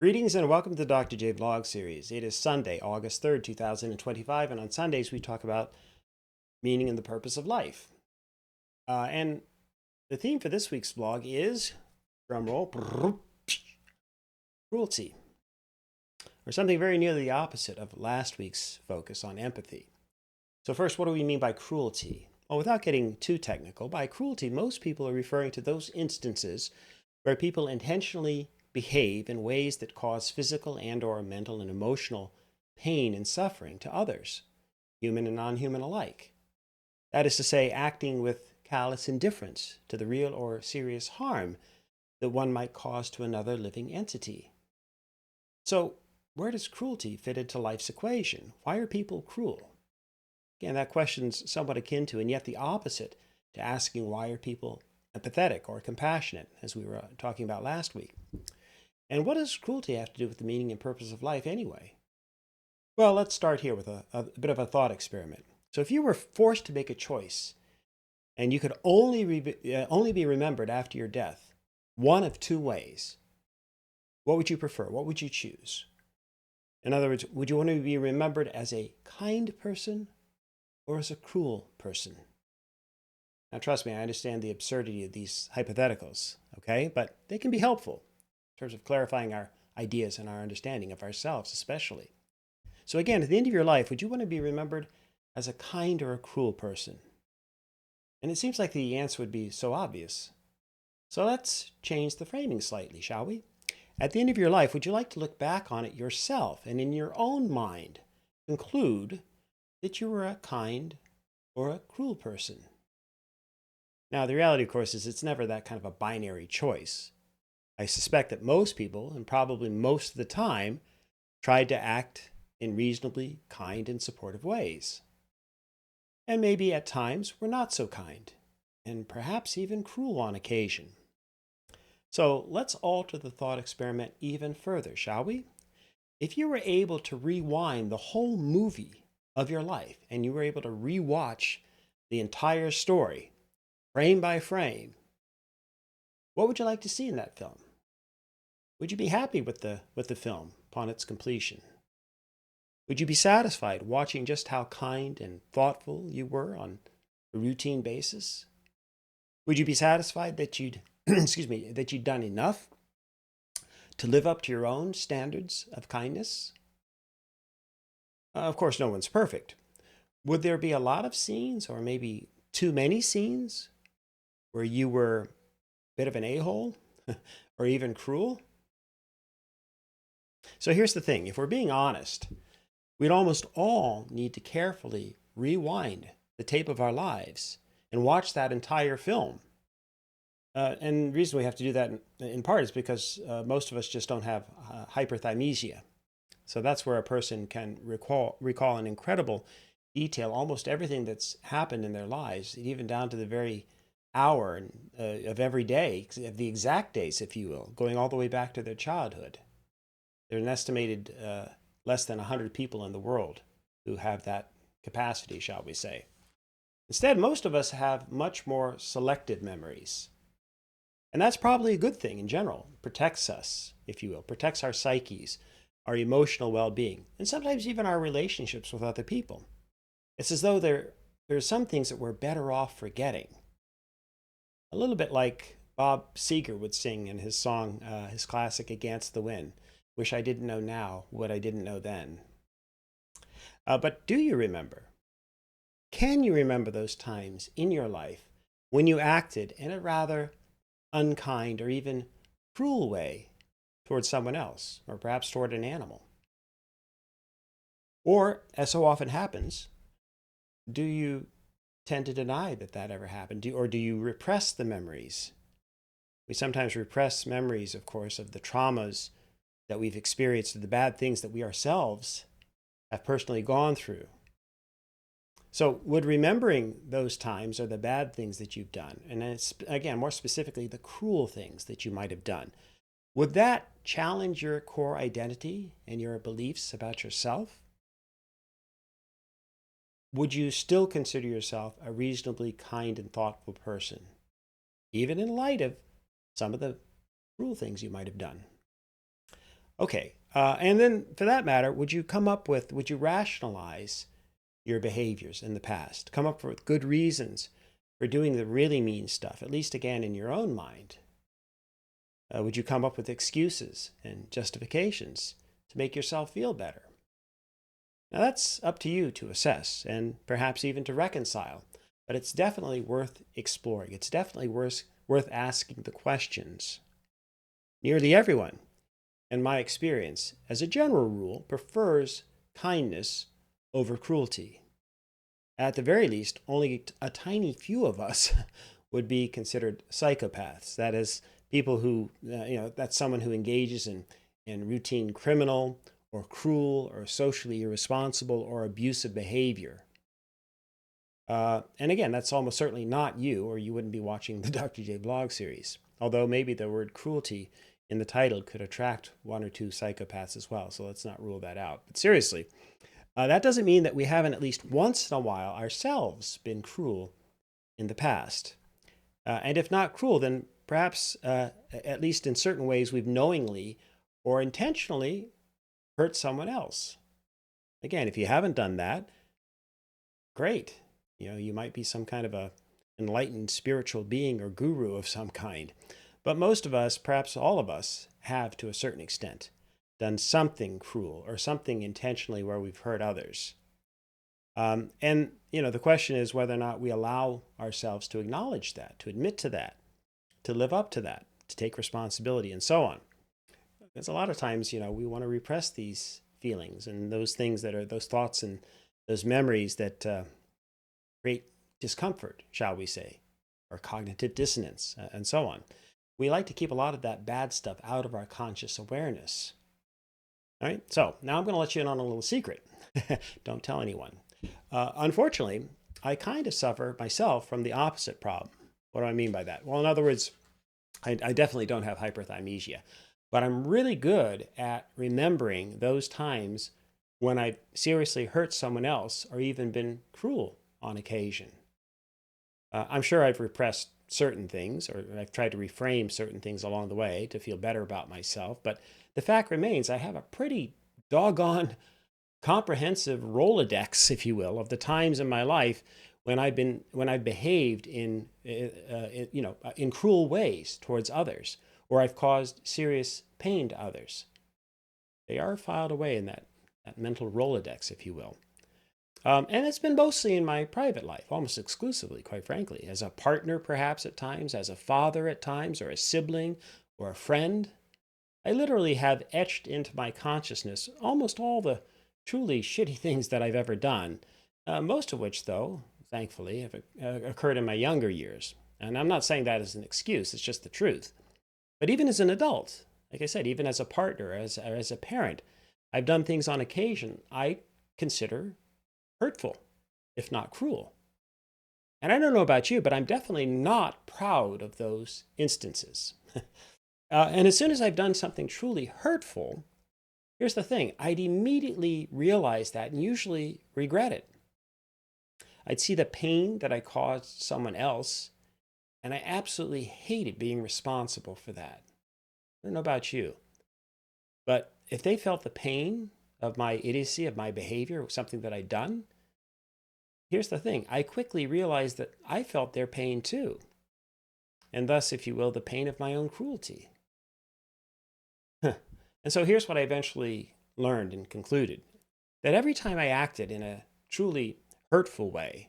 Greetings and welcome to the Dr. J Vlog series. It is Sunday, August 3rd, 2025, and on Sundays we talk about meaning and the purpose of life. And the theme for this week's vlog is, drumroll, cruelty, or something very nearly the opposite of last week's focus on empathy. So first, what do we mean by cruelty? Well, without getting too technical, by cruelty, most people are referring to those instances where people intentionally behave in ways that cause physical and/or mental and emotional pain and suffering to others, human and non-human alike. That is to say, acting with callous indifference to the real or serious harm that one might cause to another living entity. So, where does cruelty fit into life's equation? Why are people cruel? Again, that question's somewhat akin to, and yet the opposite, to asking why are people empathetic or compassionate, as we were talking about last week. And what does cruelty have to do with the meaning and purpose of life anyway? Well, let's start here with a bit of a thought experiment. So if you were forced to make a choice and you could only be remembered after your death, one of two ways, what would you prefer? What would you choose? In other words, would you want to be remembered as a kind person or as a cruel person? Now, trust me, I understand the absurdity of these hypotheticals, okay? But they can be helpful in terms of clarifying our ideas and our understanding of ourselves, especially. So again, at the end of your life, would you want to be remembered as a kind or a cruel person? And it seems like the answer would be so obvious. So let's change the framing slightly, shall we? At the end of your life, would you like to look back on it yourself and in your own mind conclude that you were a kind or a cruel person? Now, the reality, of course, is it's never that kind of a binary choice. I suspect that most people, and probably most of the time, tried to act in reasonably kind and supportive ways. And maybe at times were not so kind, and perhaps even cruel on occasion. So let's alter the thought experiment even further, shall we? If you were able to rewind the whole movie of your life, and you were able to rewatch the entire story, frame by frame, what would you like to see in that film? Would you be happy with the film upon its completion? Would you be satisfied watching just how kind and thoughtful you were on a routine basis? Would you be satisfied that you'd that you'd done enough to live up to your own standards of kindness? Of course, no one's perfect. Would there be a lot of scenes, or maybe too many scenes, where you were a bit of an a-hole or even cruel? So here's the thing. If we're being honest, we'd almost all need to carefully rewind the tape of our lives and watch that entire film. And the reason we have to do that in part is because most of us just don't have hyperthymesia. So that's where a person can recall in incredible detail almost everything that's happened in their lives, even down to the very hour of every day, the exact days, if you will, going all the way back to their childhood. There's an estimated less than 100 people in the world who have that capacity, shall we say. Instead, most of us have much more selective memories. And that's probably a good thing in general. It protects us, if you will, protects our psyches, our emotional well-being, and sometimes even our relationships with other people. It's as though there are some things that we're better off forgetting. A little bit like Bob Seger would sing in his song, his classic Against the Wind. Wish I didn't know now what I didn't know then. But do you remember? Can you remember those times in your life when you acted in a rather unkind or even cruel way towards someone else, or perhaps toward an animal? Or, as so often happens, do you tend to deny that that ever happened? Or do you repress the memories? We sometimes repress memories, of course, of the traumas that we've experienced, the bad things that we ourselves have personally gone through. So would remembering those times or the bad things that you've done, and it's, again, more specifically, the cruel things that you might have done, would that challenge your core identity and your beliefs about yourself? Would you still consider yourself a reasonably kind and thoughtful person, even in light of some of the cruel things you might have done? Okay. And then for that matter, would you rationalize your behaviors in the past? Come up with good reasons for doing the really mean stuff, at least again in your own mind? Would you come up with excuses and justifications to make yourself feel better? Now, that's up to you to assess and perhaps even to reconcile, but it's definitely worth exploring. It's definitely worth asking the questions. Nearly everyone, in my experience, as a general rule, prefers kindness over cruelty. At the very least, only a tiny few of us would be considered psychopaths. That is, people who, that's someone who engages in routine criminal or cruel or socially irresponsible or abusive behavior. And again, that's almost certainly not you, or you wouldn't be watching the Dr. J blog series. Although maybe the word cruelty in the title could attract one or two psychopaths as well. So let's not rule that out. But seriously, that doesn't mean that we haven't at least once in a while ourselves been cruel in the past. And if not cruel, then perhaps, at least in certain ways, we've knowingly or intentionally hurt someone else. Again, if you haven't done that, great. You might be some kind of a enlightened spiritual being or guru of some kind. But most of us, perhaps all of us, have to a certain extent done something cruel or something intentionally where we've hurt others. And the question is whether or not we allow ourselves to acknowledge that, to admit to that, to live up to that, to take responsibility, and so on. Because a lot of times, we want to repress these feelings and those things that are those thoughts and those memories that create discomfort, shall we say, or cognitive dissonance, and so on. We like to keep a lot of that bad stuff out of our conscious awareness. All right, so now I'm going to let you in on a little secret. Don't tell anyone. Unfortunately, I kind of suffer myself from the opposite problem. What do I mean by that? Well, in other words, I definitely don't have hyperthymesia, but I'm really good at remembering those times when I've seriously hurt someone else or even been cruel on occasion. I'm sure I've repressed certain things, or I've tried to reframe certain things along the way to feel better about myself, but the fact remains I have a pretty doggone comprehensive Rolodex, if you will, of the times in my life when I've behaved in cruel ways towards others, or I've caused serious pain to others. They are filed away in that mental Rolodex, if you will. And it's been mostly in my private life, almost exclusively, quite frankly, as a partner, perhaps at times, as a father at times, or a sibling, or a friend. I literally have etched into my consciousness almost all the truly shitty things that I've ever done, most of which, though, thankfully, have occurred in my younger years. And I'm not saying that as an excuse, it's just the truth. But even as an adult, like I said, even as a partner, as a parent, I've done things on occasion I consider hurtful, if not cruel. And I don't know about you, but I'm definitely not proud of those instances. And as soon as I've done something truly hurtful, here's the thing, I'd immediately realize that and usually regret it. I'd see the pain that I caused someone else, and I absolutely hated being responsible for that. I don't know about you, but if they felt the pain of my idiocy, of my behavior, something that I'd done, here's the thing, I quickly realized that I felt their pain too. And thus, if you will, the pain of my own cruelty. And so here's what I eventually learned and concluded, that every time I acted in a truly hurtful way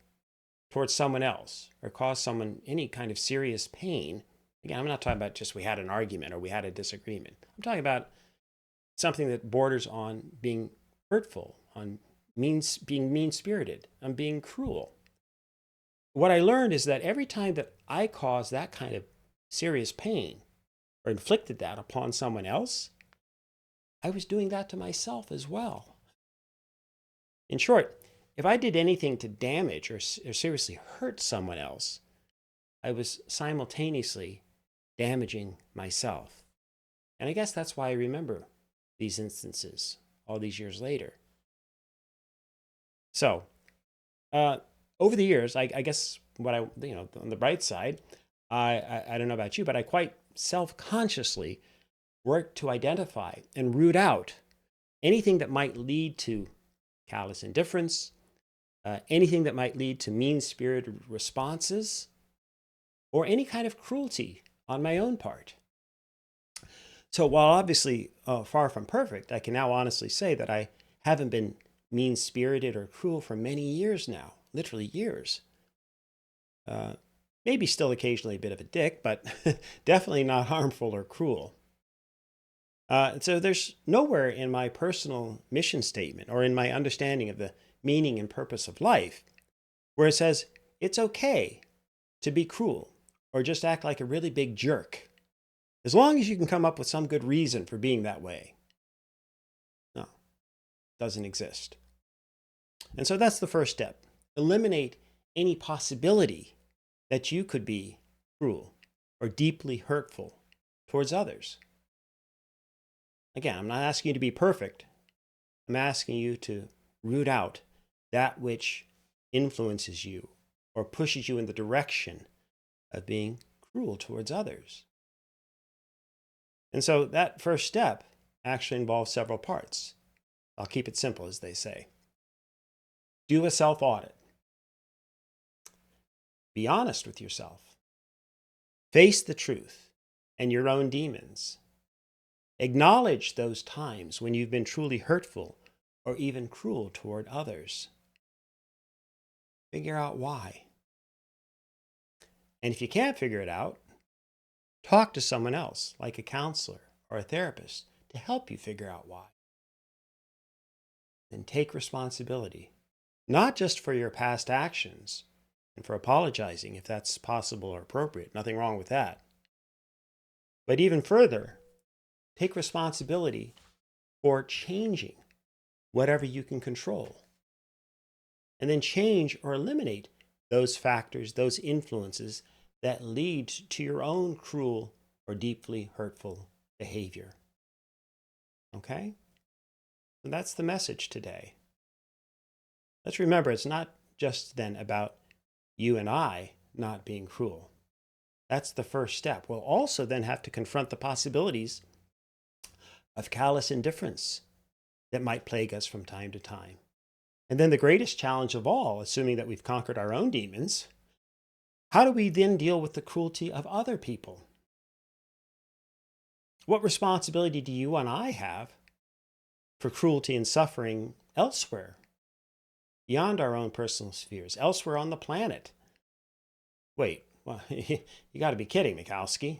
towards someone else or caused someone any kind of serious pain, again, I'm not talking about just we had an argument or we had a disagreement. I'm talking about something that borders on being hurtful, on being mean-spirited, on being cruel. What I learned is that every time that I caused that kind of serious pain or inflicted that upon someone else, I was doing that to myself as well. In short, if I did anything to damage or seriously hurt someone else, I was simultaneously damaging myself. And I guess that's why I remember these instances all these years later. So, over the years, I guess what on the bright side, I don't know about you, but I quite self-consciously work to identify and root out anything that might lead to callous indifference, anything that might lead to mean-spirited responses, or any kind of cruelty on my own part. So while obviously far from perfect, I can now honestly say that I haven't been mean-spirited or cruel for many years now, literally years. Maybe still occasionally a bit of a dick, but definitely not harmful or cruel. So there's nowhere in my personal mission statement or in my understanding of the meaning and purpose of life where it says it's okay to be cruel or just act like a really big jerk, as long as you can come up with some good reason for being that way. No, doesn't exist. And so that's the first step. Eliminate any possibility that you could be cruel or deeply hurtful towards others. Again, I'm not asking you to be perfect. I'm asking you to root out that which influences you or pushes you in the direction of being cruel towards others. And so that first step actually involves several parts. I'll keep it simple, as they say. Do a self-audit. Be honest with yourself. Face the truth and your own demons. Acknowledge those times when you've been truly hurtful or even cruel toward others. Figure out why. And if you can't figure it out, talk to someone else, like a counselor or a therapist, to help you figure out why. Then take responsibility, not just for your past actions and for apologizing if that's possible or appropriate. Nothing wrong with that. But even further, take responsibility for changing whatever you can control. And then change or eliminate those factors, those influences that lead to your own cruel or deeply hurtful behavior. Okay? So that's the message today. Let's remember, it's not just then about you and I not being cruel. That's the first step. We'll also then have to confront the possibilities of callous indifference that might plague us from time to time. And then the greatest challenge of all, assuming that we've conquered our own demons, how do we then deal with the cruelty of other people? What responsibility do you and I have for cruelty and suffering elsewhere, beyond our own personal spheres, elsewhere on the planet? Wait, well, you got to be kidding, Mikowski.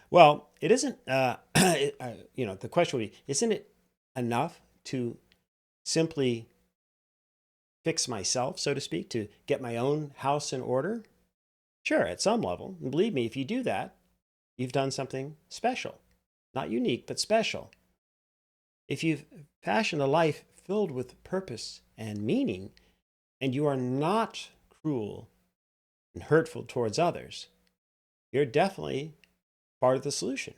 Well, it isn't, the question would be, isn't it enough to simply fix myself, so to speak, to get my own house in order? Sure, at some level. And believe me, if you do that, you've done something special. Not unique, but special. If you've fashioned a life filled with purpose and meaning, and you are not cruel and hurtful towards others, you're definitely part of the solution.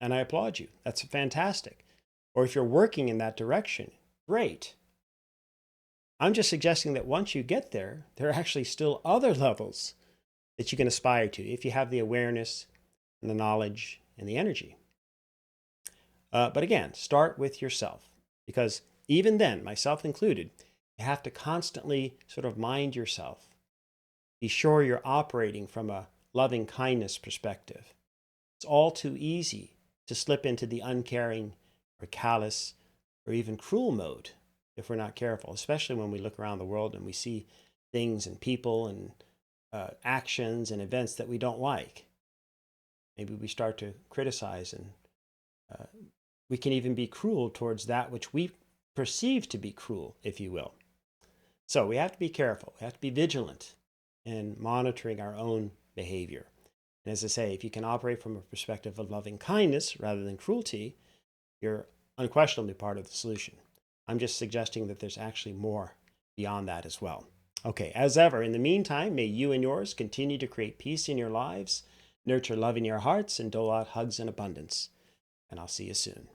And I applaud you. That's fantastic. Or if you're working in that direction, great. I'm just suggesting that once you get there, there are actually still other levels that you can aspire to if you have the awareness and the knowledge and the energy. But again, start with yourself, because even then, myself included, you have to constantly sort of mind yourself. Be sure you're operating from a loving kindness perspective. It's all too easy to slip into the uncaring or callous or even cruel mode if we're not careful, especially when we look around the world and we see things and people and actions and events that we don't like. Maybe we start to criticize, and we can even be cruel towards that which we perceive to be cruel, if you will. So we have to be careful. We have to be vigilant in monitoring our own behavior. And as I say, if you can operate from a perspective of loving kindness rather than cruelty, you're unquestionably part of the solution. I'm just suggesting that there's actually more beyond that as well. Okay, as ever, in the meantime, may you and yours continue to create peace in your lives, nurture love in your hearts, and dole out hugs in abundance. And I'll see you soon.